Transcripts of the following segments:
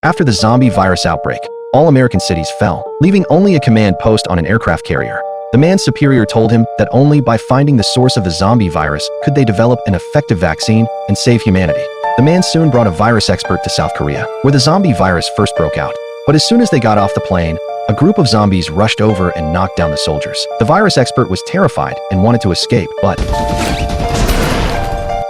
After the zombie virus outbreak, all American cities fell, leaving only a command post on an aircraft carrier. The man's superior told him that only by finding the source of the zombie virus could they develop an effective vaccine and save humanity. The man soon brought a virus expert to South Korea, where the zombie virus first broke out. But as soon as they got off the plane, a group of zombies rushed over and knocked down the soldiers. The virus expert was terrified and wanted to escape, but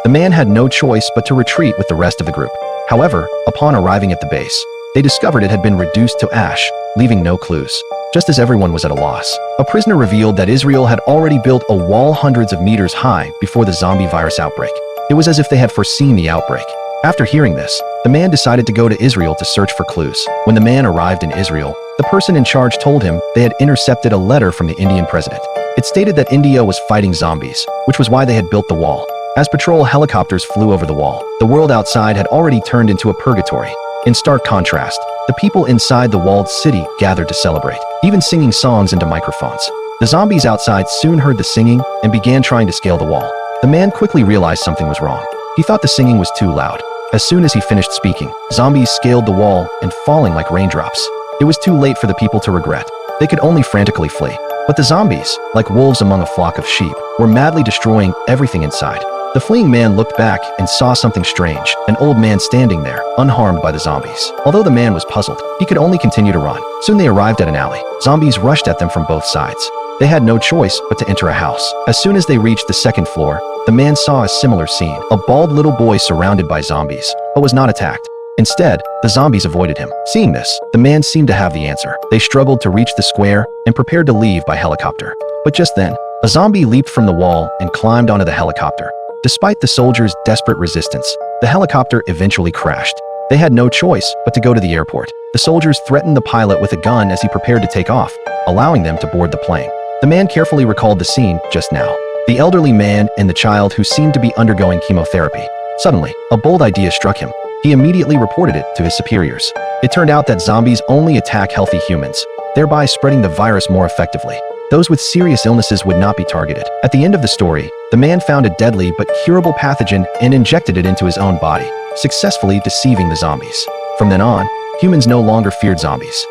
the man had no choice but to retreat with the rest of the group. However, upon arriving at the base, they discovered it had been reduced to ash, leaving no clues. Just as everyone was at a loss, a prisoner revealed that Israel had already built a wall hundreds of meters high before the zombie virus outbreak. It was as if they had foreseen the outbreak. After hearing this, the man decided to go to Israel to search for clues. When the man arrived in Israel, the person in charge told him they had intercepted a letter from the Indian president. It stated that India was fighting zombies, which was why they had built the wall. As patrol helicopters flew over the wall, the world outside had already turned into a purgatory. In stark contrast, the people inside the walled city gathered to celebrate, even singing songs into microphones. The zombies outside soon heard the singing and began trying to scale the wall. The man quickly realized something was wrong. He thought the singing was too loud. As soon as he finished speaking, zombies scaled the wall and falling like raindrops. It was too late for the people to regret. They could only frantically flee. But the zombies, like wolves among a flock of sheep, were madly destroying everything inside. The fleeing man looked back and saw something strange, an old man standing there, unharmed by the zombies. Although the man was puzzled, he could only continue to run. Soon they arrived at an alley. Zombies rushed at them from both sides. They had no choice but to enter a house. As soon as they reached the second floor, the man saw a similar scene, a bald little boy surrounded by zombies, but was not attacked. Instead, the zombies avoided him. Seeing this, the man seemed to have the answer. They struggled to reach the square and prepared to leave by helicopter. But just then, a zombie leaped from the wall and climbed onto the helicopter. Despite the soldiers' desperate resistance, the helicopter eventually crashed. They had no choice but to go to the airport. The soldiers threatened the pilot with a gun as he prepared to take off, allowing them to board the plane. The man carefully recalled the scene just now. The elderly man and the child who seemed to be undergoing chemotherapy. Suddenly, a bold idea struck him. He immediately reported it to his superiors. It turned out that zombies only attack healthy humans, thereby spreading the virus more effectively. Those with serious illnesses would not be targeted. At the end of the story, the man found a deadly but curable pathogen and injected it into his own body, successfully deceiving the zombies. From then on, humans no longer feared zombies.